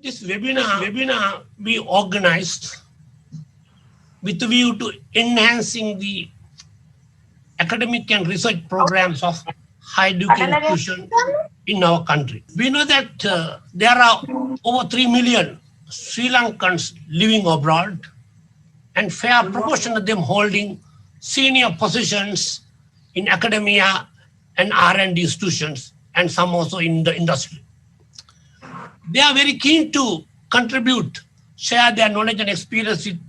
This webinar we organized with a view to enhancing the academic and research programs of higher education in our country. We know that there are over 3 million Sri Lankans living abroad, and fair proportion of them holding senior positions in academia and R&D institutions, and some also in the industry. They are very keen to contribute, share their knowledge and experience with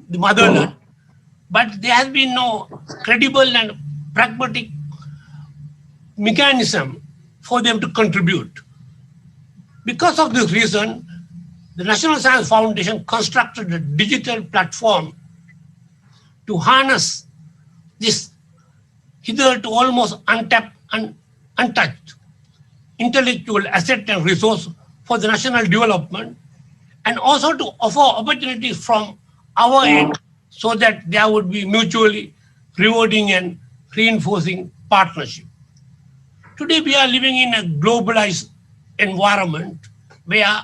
the motherland, but there has been no credible and pragmatic mechanism for them to contribute. Because of this reason, the National Science Foundation constructed a digital platform to harness this hitherto almost untapped and untouched intellectual asset and resource for the national development, and also to offer opportunities from our end so that there would be mutually rewarding and reinforcing partnership. Today we are living in a globalized environment where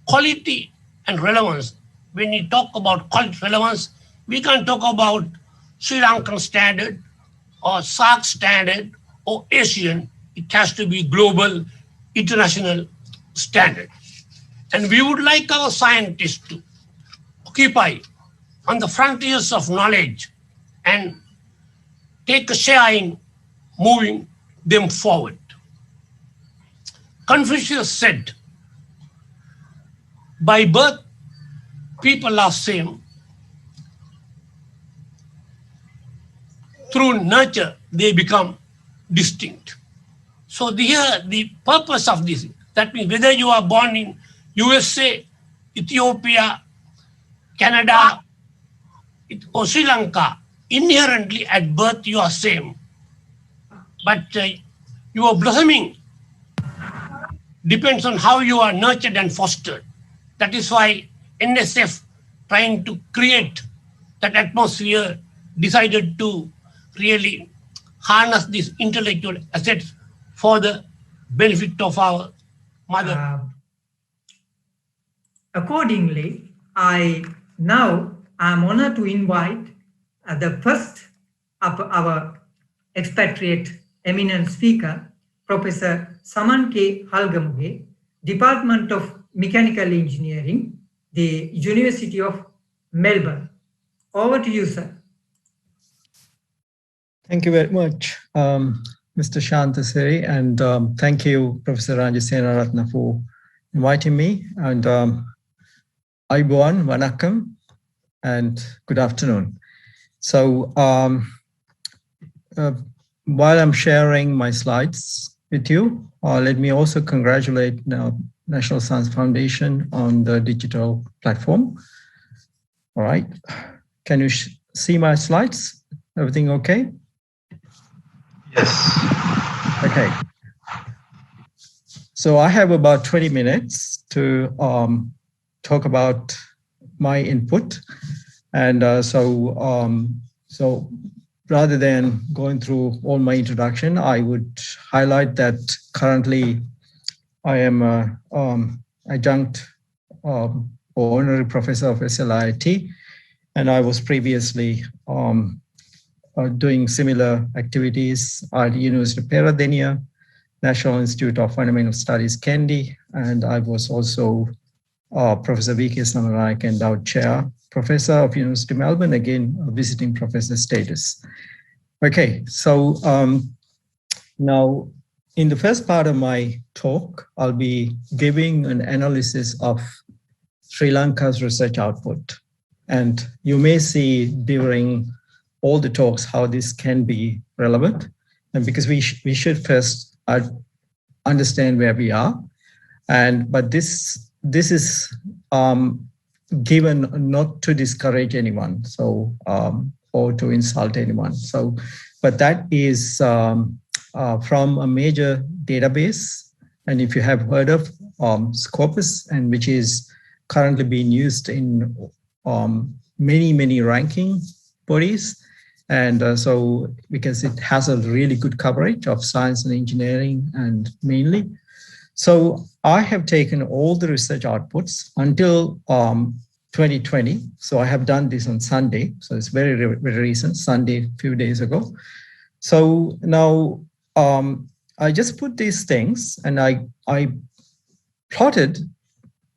quality and relevance, when we talk about quality relevance, we can talk about Sri Lankan standard or SAARC standard or Asian. It has to be global, international standard. And we would like our scientists to occupy on the frontiers of knowledge and take a share in moving them forward. Confucius said, by birth, people are same. Through nurture, they become distinct. So here, the purpose of this, that means whether you are born in USA, Ethiopia, Canada, or Sri Lanka, inherently at birth you are same. But your blossoming depends on how you are nurtured and fostered. That is why NSF, trying to create that atmosphere, decided to really harness these intellectual assets for the benefit of our mother. Accordingly, I am honored to invite the first of our expatriate eminent speaker, Professor Saman K. Halgamuge, Department of Mechanical Engineering, the University of Melbourne. Over to you, sir. Thank you very much, Mr. Shantasiri, and thank you, Professor Ranjasena Ratna, for inviting me. And Aibuan, Vanakkam, and good afternoon. So while I'm sharing my slides with you, let me also congratulate National Science Foundation on the digital platform. All right, can you see my slides? Everything okay? Yes. Okay. So I have about 20 minutes to talk about my input. And so rather than going through all my introduction, I would highlight that currently I am an adjunct or honorary professor of SLIT, and I was previously doing similar activities at the University of Peradeniya, National Institute of Fundamental Studies, Kandy, and I was also Professor V.K. Samarayak Endowed Chair, Professor of University of Melbourne, again, visiting professor status. Okay, so now in the first part of my talk, I'll be giving an analysis of Sri Lanka's research output. And you may see during all the talks how this can be relevant, and because we should first understand where we are, but this is given not to discourage anyone, so or to insult anyone. So, but that is from a major database, and if you have heard of Scopus, and which is currently being used in many ranking bodies. And so because it has a really good coverage of science and engineering and mainly. So I have taken all the research outputs until 2020. So I have done this on Sunday. So it's very, very recent, Sunday, a few days ago. So now I just put these things and I plotted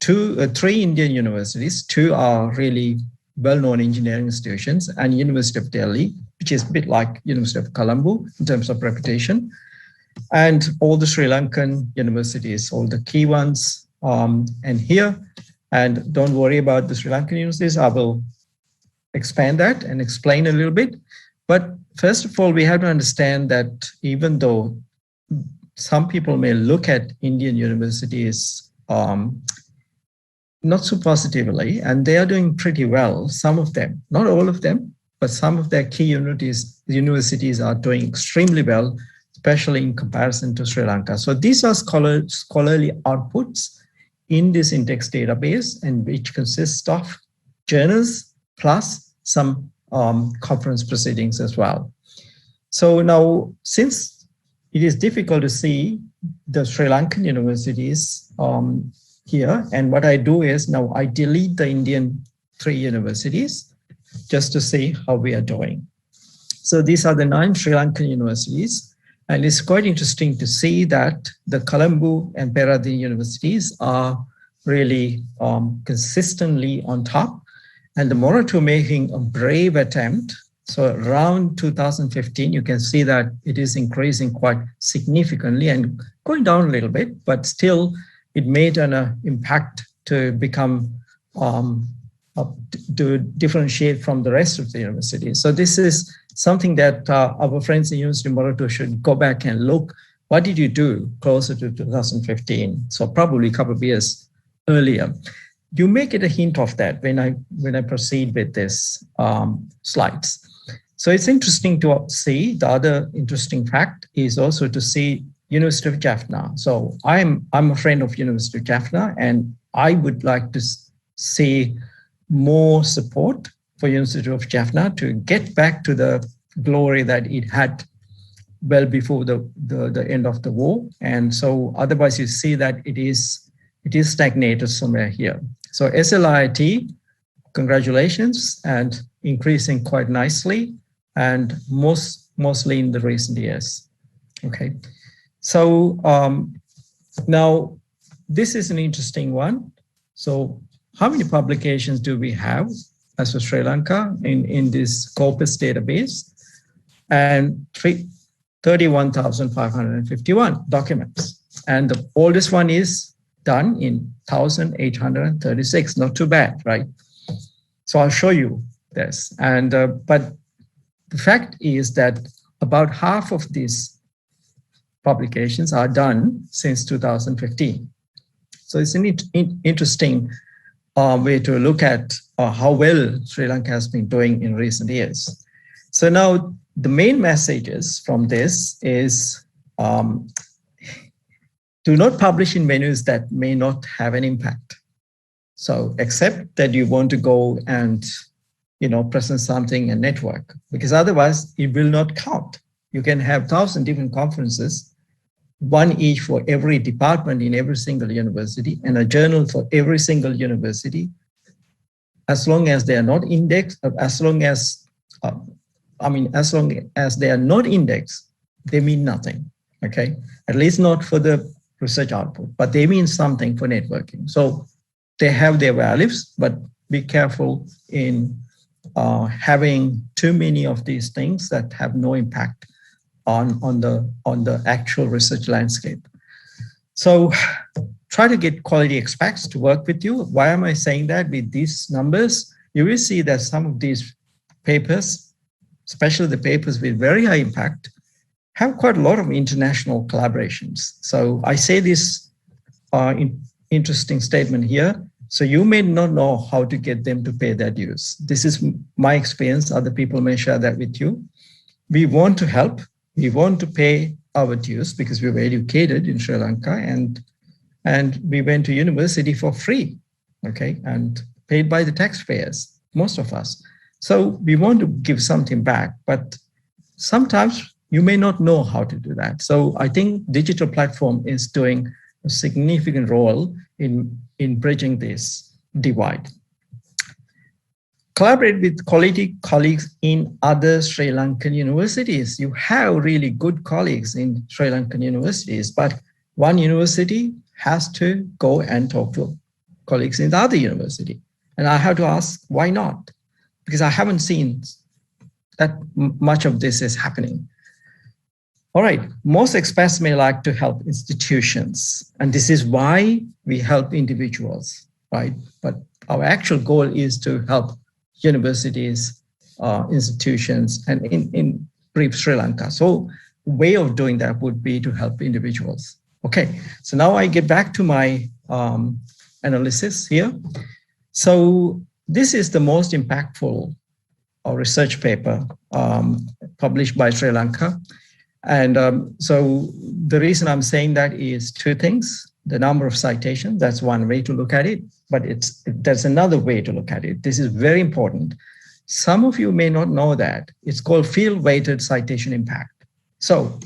three Indian universities. Two are really well-known engineering institutions, and University of Delhi, which is a bit like University of Colombo in terms of reputation, and all the Sri Lankan universities, all the key ones, and here. And don't worry about the Sri Lankan universities. I will expand that and explain a little bit. But first of all, we have to understand that even though some people may look at Indian universities not so positively, and they are doing pretty well, some of them, not all of them, but some of their key universities are doing extremely well, especially in comparison to Sri Lanka. So these are scholarly outputs in this index database, and which consists of journals plus some conference proceedings as well. So now, since it is difficult to see the Sri Lankan universities here, and what I do is now I delete the Indian three universities just to see how we are doing. So these are the 9 Sri Lankan universities, and it's quite interesting to see that the Colombo and Peradeniya universities are really consistently on top, and the Moratu making a brave attempt. So around 2015, you can see that it is increasing quite significantly and going down a little bit, but still it made an impact to become, to differentiate from the rest of the university. So this is something that our friends in University of Moratu should go back and look. What did you do closer to 2015? So probably a couple of years earlier. You may get a hint of that when I proceed with this slides. So it's interesting to see. The other interesting fact is also to see University of Jaffna. So I'm a friend of University of Jaffna, and I would like to see more support for University of Jaffna to get back to the glory that it had well before the end of the war. And so otherwise you see that it is stagnated somewhere here. So SLIT, congratulations, and increasing quite nicely, and mostly in the recent years. Okay, so now this is an interesting one. So how many publications do we have as for Sri Lanka in this corpus database? And 31,551 documents. And the oldest one is done in 1,836, not too bad, right? So I'll show you this. And but the fact is that about half of these publications are done since 2015. So it's an interesting way to look at how well Sri Lanka has been doing in recent years. So now the main messages from this is do not publish in venues that may not have an impact. So except that you want to go and present something and network, because otherwise it will not count. You can have 1,000 different conferences, one each for every department in every single university, and a journal for every single university. As long as they are not indexed, as long as they are not indexed, they mean nothing, okay? At least not for the research output, but they mean something for networking. So they have their values, but be careful in having too many of these things that have no impact on the actual research landscape. So try to get quality expats to work with you. Why am I saying that? With these numbers, you will see that some of these papers, especially the papers with very high impact, have quite a lot of international collaborations. So I say this interesting statement here. So you may not know how to get them to pay their dues. This is my experience. Other people may share that with you. We want to help. We want to pay our dues because we were educated in Sri Lanka, and we went to university for free, okay, and paid by the taxpayers, most of us. So we want to give something back, but sometimes you may not know how to do that. So I think digital platform is doing a significant role in bridging this divide. Collaborate with quality colleagues in other Sri Lankan universities. You have really good colleagues in Sri Lankan universities, but one university has to go and talk to colleagues in the other university. And I have to ask, why not? Because I haven't seen that much of this is happening. All right, most expats may like to help institutions, and this is why we help individuals, right? But our actual goal is to help universities, institutions, and in brief, Sri Lanka. So way of doing that would be to help individuals. Okay, so now I get back to my analysis here. So this is the most impactful research paper published by Sri Lanka. And so the reason I'm saying that is two things. The number of citations, that's one way to look at it, but there's another way to look at it. This is very important. Some of you may not know that. It's called field-weighted citation impact. So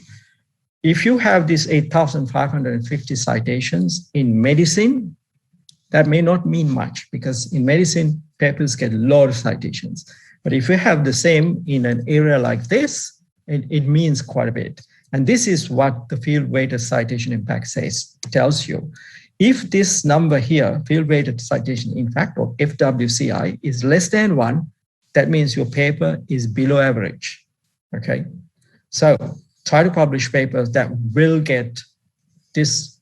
if you have these 8,550 citations in medicine, that may not mean much because in medicine, papers get a lot of citations. But if you have the same in an area like this, it means quite a bit. And this is what the field-weighted citation impact tells you. If this number here, field-weighted citation impact, or FWCI, is less than 1, that means your paper is below average, okay? So try to publish papers that will get this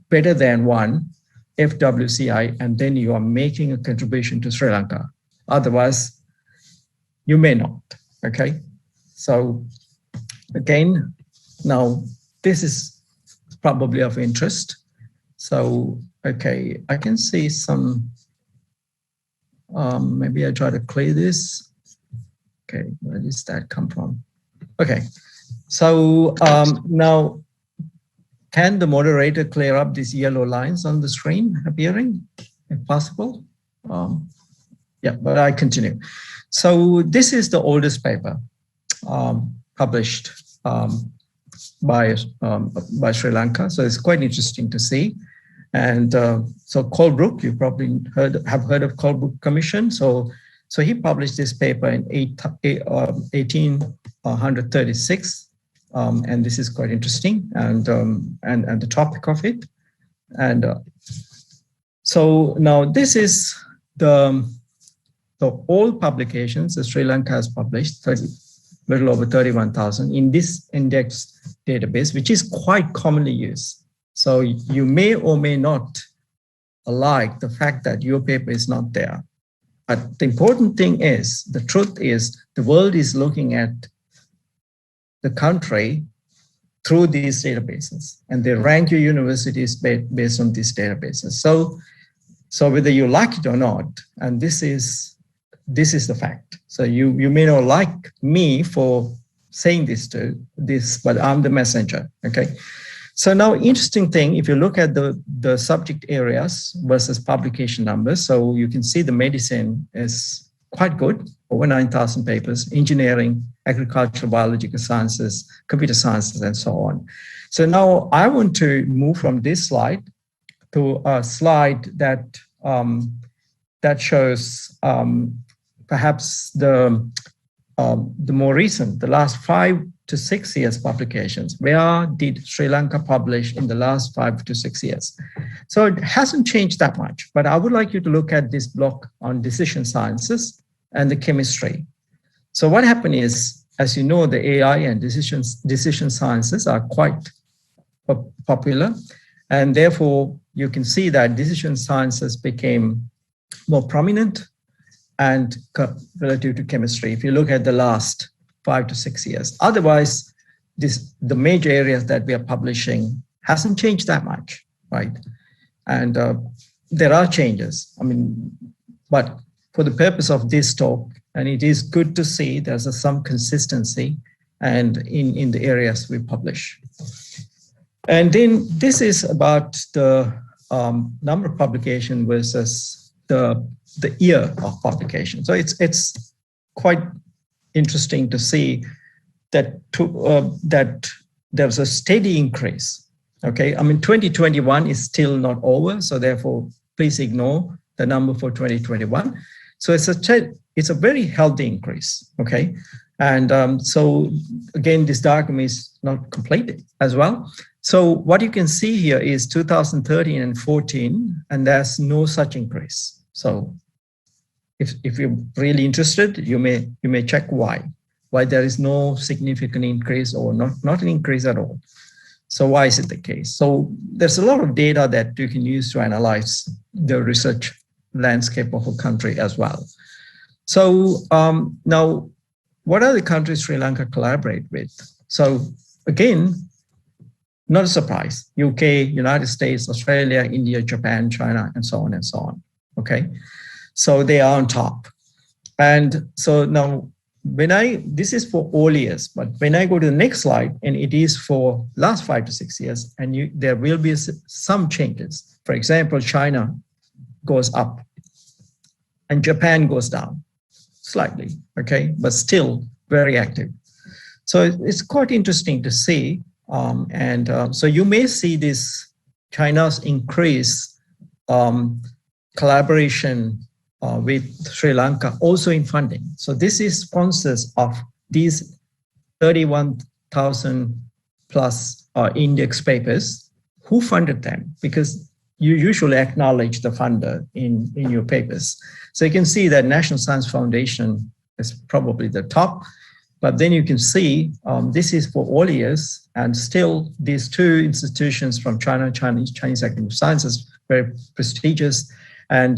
better than 1 FWCI, and then you are making a contribution to Sri Lanka. Otherwise, you may not, okay? So again, now this is probably of interest. So, okay, I can see some, maybe I try to clear this. Okay, where does that come from? Okay, so now, can the moderator clear up these yellow lines on the screen appearing, if possible? Yeah, but I continue. So this is the oldest paper published by Sri Lanka. So it's quite interesting to see. And so Colebrook, you probably have heard of Colebrook Commission. So he published this paper in 1836. And this is quite interesting, and the topic of it. And so now this is the old publications that Sri Lanka has published, little over 31,000 in this index database, which is quite commonly used. So you may or may not like the fact that your paper is not there. But the important thing is, the truth is, the world is looking at the country through these databases, and they rank your universities based on these databases. So whether you like it or not, and this is the fact. So you may not like me for saying this, but I'm the messenger, okay? So now, interesting thing, if you look at the subject areas versus publication numbers, so you can see the medicine is quite good, over 9,000 papers, engineering, agricultural, biological sciences, computer sciences, and so on. So now I want to move from this slide to a slide that shows perhaps the more recent, the last 5 to 6 years publications. Where did Sri Lanka publish in the last 5 to 6 years? So it hasn't changed that much, but I would like you to look at this block on decision sciences and the chemistry. So what happened is, as you know, the AI and decision sciences are quite popular, and therefore you can see that decision sciences became more prominent and relative to chemistry, if you look at the last 5 to 6 years. Otherwise, the major areas that we are publishing hasn't changed that much, right? And there are changes, but for the purpose of this talk, and it is good to see there's some consistency and in the areas we publish. And then this is about the number of publication versus the year of publication. So it's quite interesting to see that there's a steady increase Okay, I mean, 2021 is still not over, so therefore, please ignore the number for 2021. So it's a very healthy increase, okay? And so again, this diagram is not completed as well. So what you can see here is 2013 and 14, and there's no such increase. So if you're really interested, you may check why there is no significant increase or not an increase at all. So why is it the case? So there's a lot of data that you can use to analyze the research landscape of a country as well. So now, what are the countries Sri Lanka collaborate with? So again, not a surprise, UK, United States, Australia, India, Japan, China, and so on and so on, okay? So they are on top. And so now, this is for all years, but when I go to the next slide, and it is for last 5 to 6 years, and there will be some changes. For example, China goes up and Japan goes down slightly, okay, but still very active. So it's quite interesting to see. So you may see this China's increase collaboration with Sri Lanka also in funding. So this is sponsors of these 31,000 plus index papers. Who funded them? Because you usually acknowledge the funder in your papers. So you can see that National Science Foundation is probably the top, but then you can see this is for all years, and still these two institutions from China, Chinese Academy of Sciences, very prestigious, and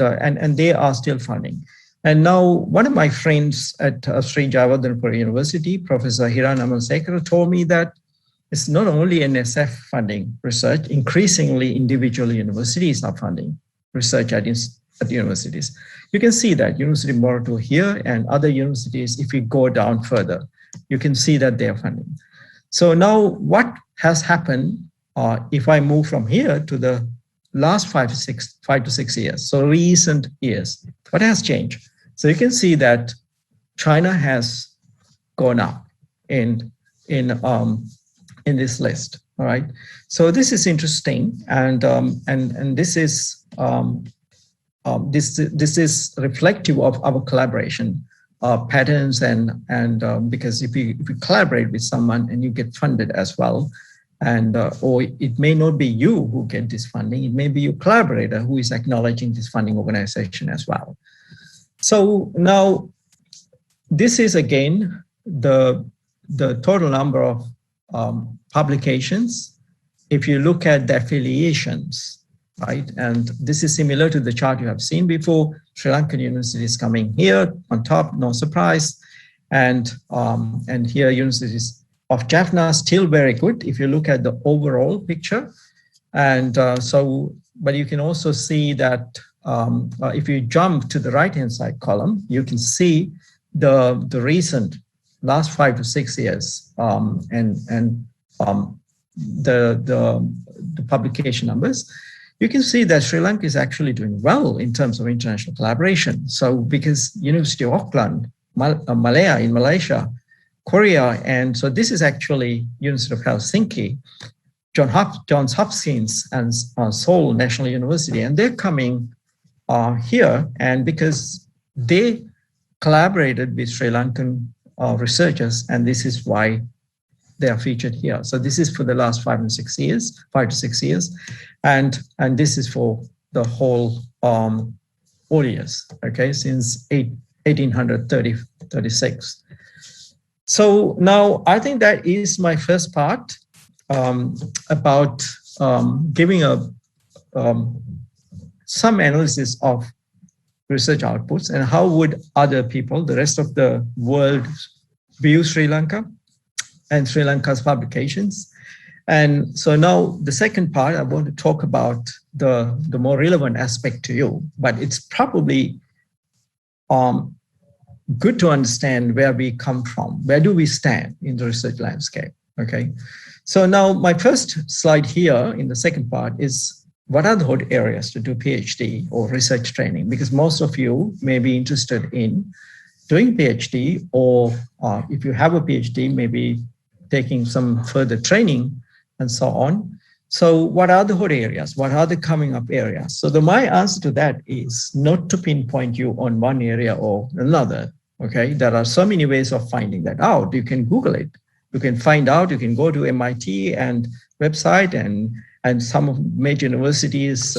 they are still funding. And now one of my friends at Sri Jayawardhanapura University, Professor Hiran Amansekara, told me that it's not only NSF funding research, increasingly individual universities are funding research at universities. You can see that University of Moratuwa here and other universities, if you go down further, you can see that they are funding. So now what has happened if I move from here to the last 5 to 6 years, so recent years, what has changed? So you can see that China has gone up in this list. All right. So this is interesting, and this is this is reflective of our collaboration patterns, and because if you collaborate with someone and you get funded as well, and or it may not be you who get this funding, it may be your collaborator who is acknowledging this funding organization as well. So now this is again the total number of publications. If you look at the affiliations, right? And this is similar to the chart you have seen before. Sri Lankan University is coming here on top, no surprise. And here universities of Jaffna still very good if you look at the overall picture. And but you can also see that if you jump to the right-hand side column, you can see the recent last 5 to 6 years the publication numbers. You can see that Sri Lanka is actually doing well in terms of international collaboration. So because University of Auckland, Malaya in Malaysia, Korea, and so this is actually University of Helsinki, Johns Hopkins and Seoul National University, and they're coming here, and because they collaborated with Sri Lankan researchers, and this is why they are featured here. So this is for the last 5 to 6 years, and this is for the whole all years, okay, since 1836. So now I think that is my first part about giving some analysis of research outputs and how would other people, the rest of the world, view Sri Lanka and Sri Lanka's publications. And so now the second part, I want to talk about the more relevant aspect to you, but it's probably good to understand where we come from. Where do we stand in the research landscape? Okay. So now my first slide here in the second part is what are the hot areas to do PhD or research training? Because most of you may be interested in doing PhD, or if you have a PhD, maybe taking some further training and so on. So what are the hot areas? What are the coming up areas? So my answer to that is not to pinpoint you on one area or another. Okay, there are so many ways of finding that out. You can Google it. You can find out. You can go to MIT and website and some of major universities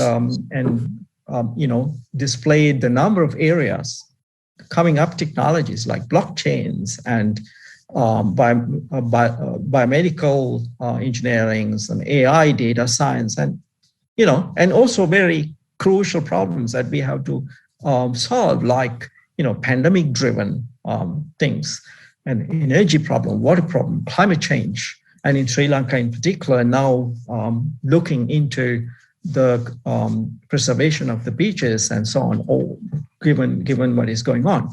display the number of areas coming up technologies like blockchains and biomedical engineering and AI data science and also very crucial problems that we have to solve like pandemic driven things and energy problem, water problem, climate change, and in Sri Lanka in particular now looking into the preservation of the beaches and so on, all given what is going on.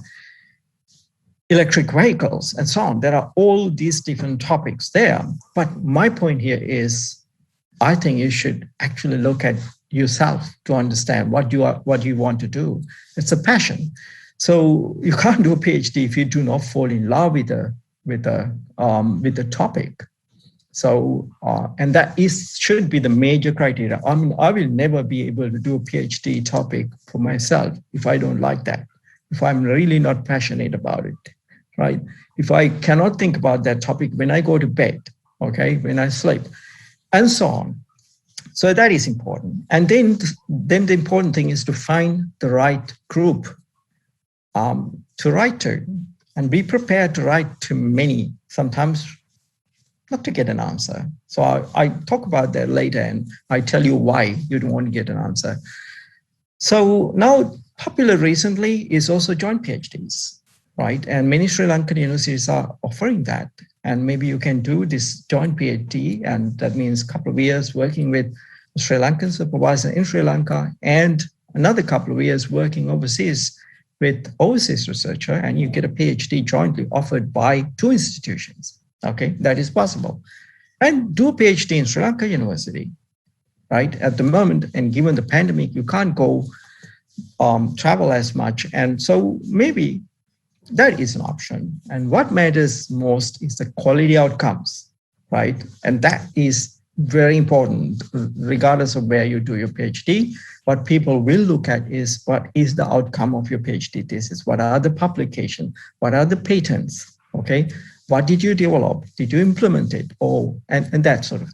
Electric vehicles and so on. There are all these different topics there. But my point here is, I think you should actually look at yourself to understand what you want to do. It's a passion. So you can't do a PhD if you do not fall in love with the topic. So and that should be the major criteria. I mean, I will never be able to do a PhD topic for myself if I don't like that, if I'm really not passionate about it, right? If I cannot think about that topic when I go to bed, okay, when I sleep, and so on. So that is important. And then the important thing is to find the right group to write to and be prepared to write to many, sometimes not to get an answer. So I talk about that later and I tell you why you don't want to get an answer. So now popular recently is also joint PhDs, right? And many Sri Lankan universities are offering that. And maybe you can do this joint PhD, and that means a couple of years working with a Sri Lankan supervisor in Sri Lanka and another couple of years working overseas with overseas researcher, and you get a PhD jointly offered by two institutions. Okay, that is possible. And do a PhD in Sri Lanka University, right? At the moment, and given the pandemic, you can't go travel as much. And so maybe that is an option. And what matters most is the quality outcomes, right? And that is very important, regardless of where you do your PhD. What people will look at is what is the outcome of your PhD thesis? What are the publications? What are the patents? Okay, what did you develop? Did you implement it? And that sort of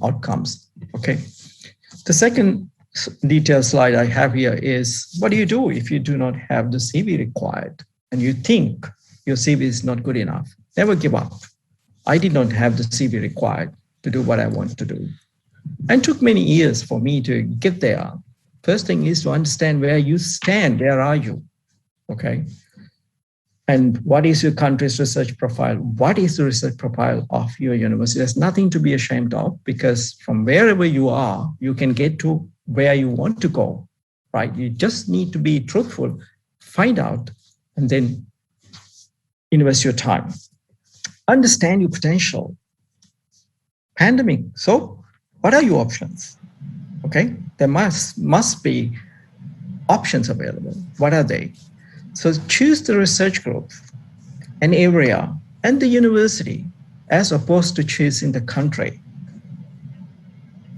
outcomes. Okay. The second detailed slide I have here is, what do you do if you do not have the CV required and you think your CV is not good enough? Never give up. I did not have the CV required to do what I want to do. And it took many years for me to get there. First thing is to understand where you stand. Where are you? Okay. And what is your country's research profile? What is the research profile of your university? There's nothing to be ashamed of, because from wherever you are, you can get to where you want to go, right? You just need to be truthful, find out, and then invest your time. Understand your potential. Pandemic. So what are your options? Okay, there must be options available. What are they? So choose the research group, an area, and the university, as opposed to choosing the country.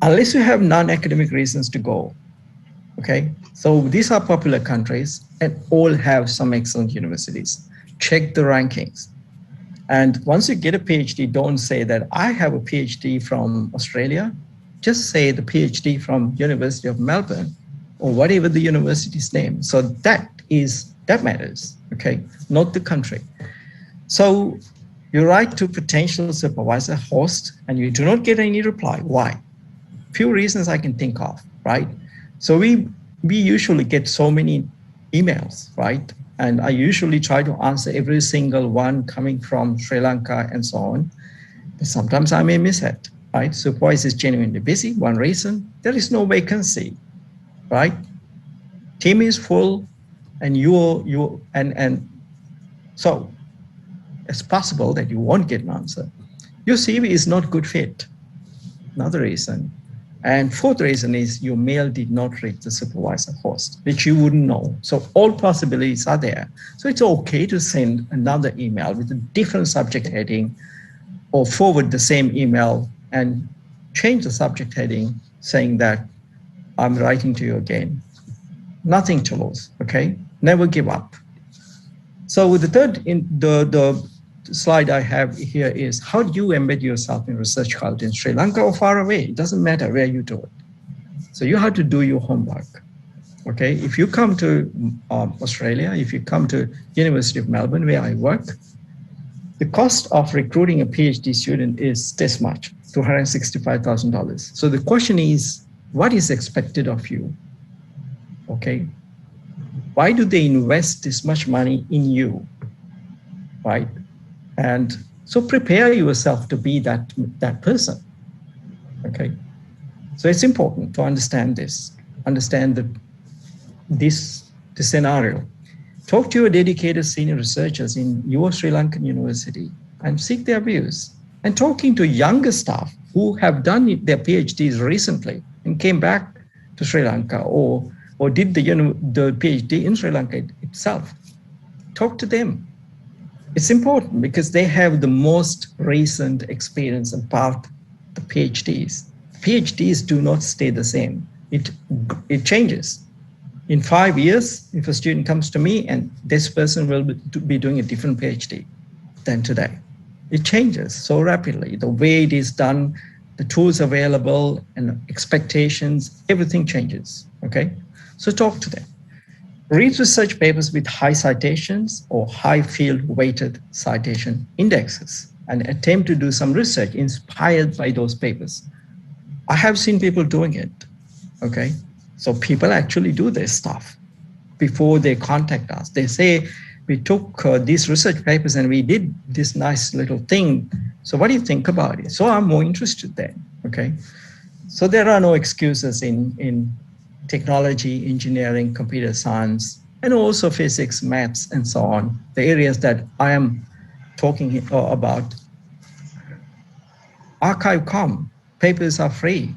Unless you have non-academic reasons to go. Okay, so these are popular countries and all have some excellent universities. Check the rankings. And once you get a PhD, don't say that I have a PhD from Australia. Just say the PhD from University of Melbourne or whatever the university's name. So that matters, okay, not the country. So you write to potential supervisor, host, and you do not get any reply. Why? Few reasons I can think of, right? So we usually get so many emails, right? And I usually try to answer every single one coming from Sri Lanka and so on. But sometimes I may miss it, right? Supervisor is genuinely busy. One reason, there is no vacancy, right? Team is full, and so it's possible that you won't get an answer. Your CV is not good fit. Another reason. And fourth reason is your mail did not reach the supervisor host, which you wouldn't know. So all possibilities are there. So it's okay to send another email with a different subject heading or forward the same email and change the subject heading saying that I'm writing to you again. Nothing to lose, okay? Never give up. So with the third, the slide I have here is how do you embed yourself in research culture in Sri Lanka or far away? It doesn't matter where you do it. So you have to do your homework, okay? If you come to Australia, if you come to University of Melbourne where I work, the cost of recruiting a PhD student is this much, $265,000. So the question is, what is expected of you, okay? Why do they invest this much money in you, right? And so prepare yourself to be that person, okay? So it's important to understand this, understand this scenario. Talk to your dedicated senior researchers in your Sri Lankan university and seek their views. And talking to younger staff who have done their PhDs recently and came back to Sri Lanka or did the PhD in Sri Lanka itself. Talk to them. It's important because they have the most recent experience about the PhDs. PhDs do not stay the same. It changes. In 5 years, if a student comes to me and this person will be doing a different PhD than today, it changes so rapidly. The way it is done, the tools available and expectations, everything changes, okay? So talk to them. Read research papers with high citations or high field weighted citation indexes and attempt to do some research inspired by those papers. I have seen people doing it, okay? So people actually do this stuff before they contact us. They say, we took these research papers and we did this nice little thing. So what do you think about it? So I'm more interested then, okay? So there are no excuses in technology, engineering, computer science, and also physics, maths, and so on, the areas that I am talking about. Archive.com, papers are free.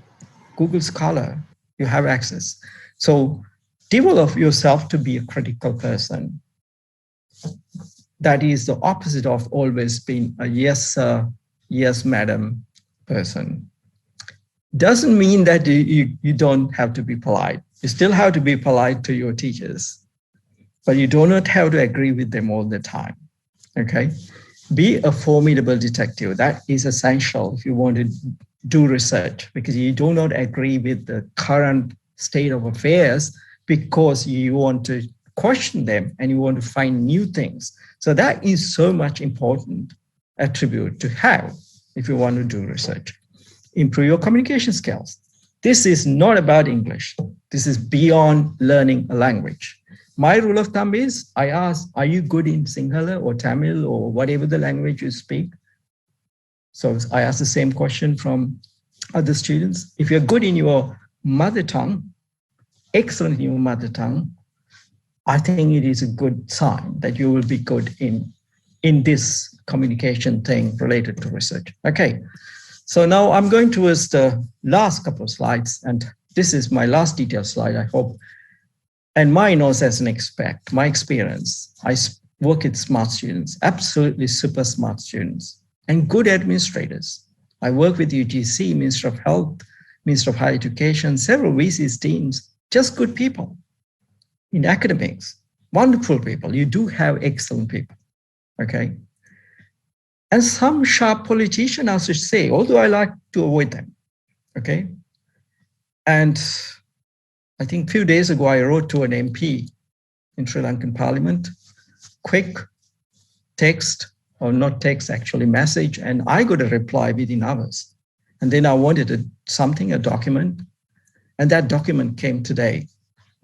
Google Scholar, you have access. So develop yourself to be a critical person. That is the opposite of always being a yes, sir, yes, madam person. Doesn't mean that you don't have to be polite. You still have to be polite to your teachers, but you do not have to agree with them all the time, okay? Be a formidable detective. That is essential if you want to do research, because you do not agree with the current state of affairs because you want to question them and you want to find new things. So that is so much important attribute to have if you want to do research. Improve your communication skills. This is not about English. This is beyond learning a language. My rule of thumb is I ask, are you good in Sinhala or Tamil or whatever the language you speak? So I ask the same question from other students. If you're good in your mother tongue, excellent in your mother tongue, I think it is a good sign that you will be good in this communication thing related to research. Okay, so now I'm going towards the last couple of slides, and this is my last detailed slide, I hope. And mine also as an expat, my experience. I work with smart students, absolutely super smart students, and good administrators. I work with UGC, Minister of Health, Minister of Higher Education, several VCs teams, just good people. In academics, wonderful people. You do have excellent people, okay? And some sharp politicians, I should say, although I like to avoid them, okay? And I think a few days ago, I wrote to an MP in Sri Lankan Parliament, quick text, or not text, actually message, and I got a reply within hours. And then I wanted a document, and that document came today,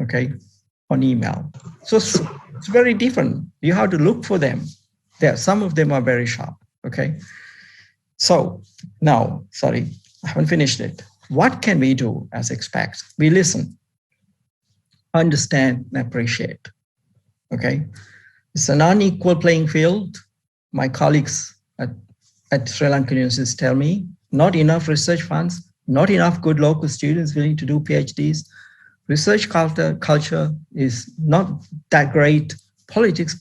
okay, on email. So it's very different. You have to look for them. Some of them are very sharp, okay? So now, sorry, I haven't finished it. What can we do as expats? We listen, understand, and appreciate, okay? It's an unequal playing field. My colleagues at Sri Lankan universities tell me, not enough research funds, not enough good local students willing to do PhDs. Research culture is not that great. Politics.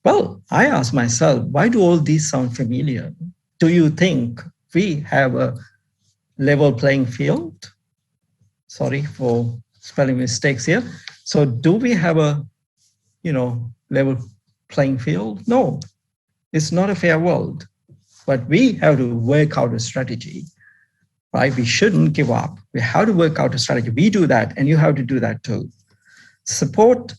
Well, I ask myself, why do all these sound familiar? Do you think we have a level playing field? Sorry for spelling mistakes here. So do we have a, level playing field? No, it's not a fair world, but we have to work out a strategy, right? We shouldn't give up. We have to work out a strategy. We do that, and you have to do that too. Support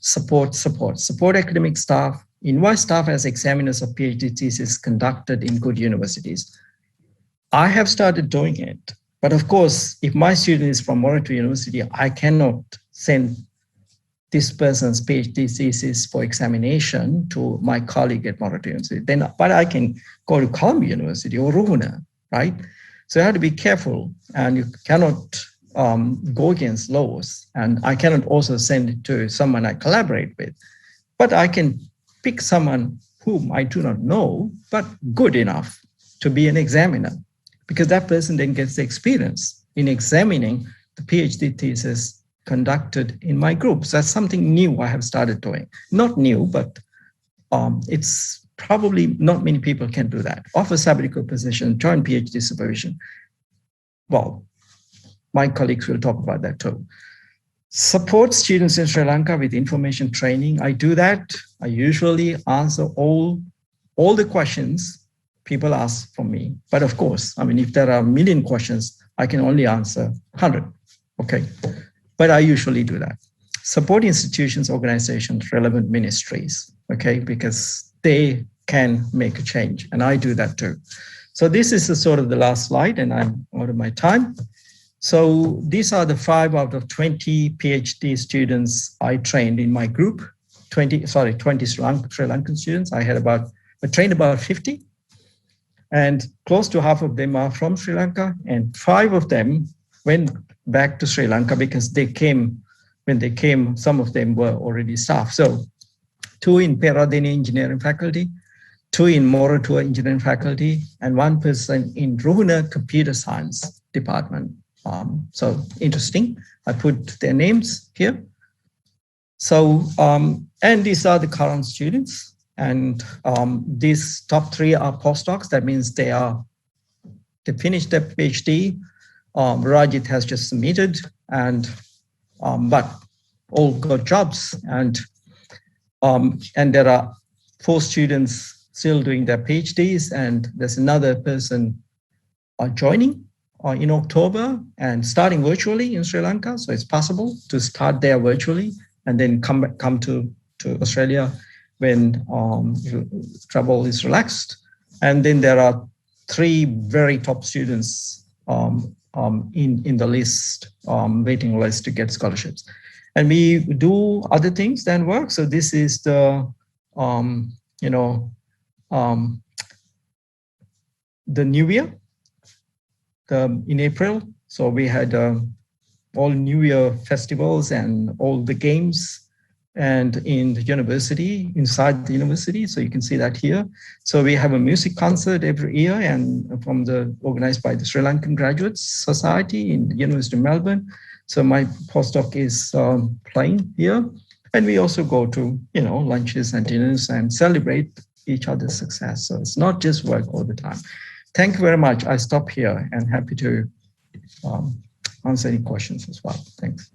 academic staff, invite staff as examiners of PhD thesis conducted in good universities. I have started doing it, but of course, if my student is from Morato University, I cannot send this person's PhD thesis for examination to my colleague at Morato University. But I can go to Columbia University or Ruhuna, right? So you have to be careful, and you cannot go against laws. And I cannot also send it to someone I collaborate with, but I can pick someone whom I do not know, but good enough to be an examiner, because that person then gets the experience in examining the PhD thesis conducted in my group. So that's something new I have started doing. Not new, but it's probably not many people can do that. Offer sabbatical position, join PhD supervision. Well, my colleagues will talk about that too. Support students in Sri Lanka with information training. I do that. I usually answer all the questions people ask from me. But of course, if there are a million questions, I can only answer 100, okay? But I usually do that. Support institutions, organizations, relevant ministries, okay? Because they can make a change, and I do that too. So this is the last slide, and I'm out of my time. So these are the 5 out of 20 PhD students I trained in my group, 20 Sri Lankan students. I trained about 50, and close to half of them are from Sri Lanka, and 5 of them went back to Sri Lanka because when they came, some of them were already staff. So 2 in Peradeniya engineering faculty, 2 in Moratua engineering faculty, and 1 person in Ruhuna computer science department. So interesting. I put their names here. So, and these are the current students. And these top 3 are postdocs. That means they finished their PhD. Rajit has just submitted, and but all got jobs. And there are 4 students still doing their PhDs, and there's another person joining in October and starting virtually in Sri Lanka. So it's possible to start there virtually and then come to Australia when travel is relaxed. And then there are 3 very top students in the list, waiting list to get scholarships. And we do other things than work. So this is the, the New Year. In April. So we had all New Year festivals and all the games, and in the university, inside the university. So you can see that here. So we have a music concert every year, and organized by the Sri Lankan Graduates Society in the University of Melbourne. So my postdoc is playing here. And we also go to, lunches and dinners and celebrate each other's success. So it's not just work all the time. Thank you very much. I stop here and happy to answer any questions as well. Thanks.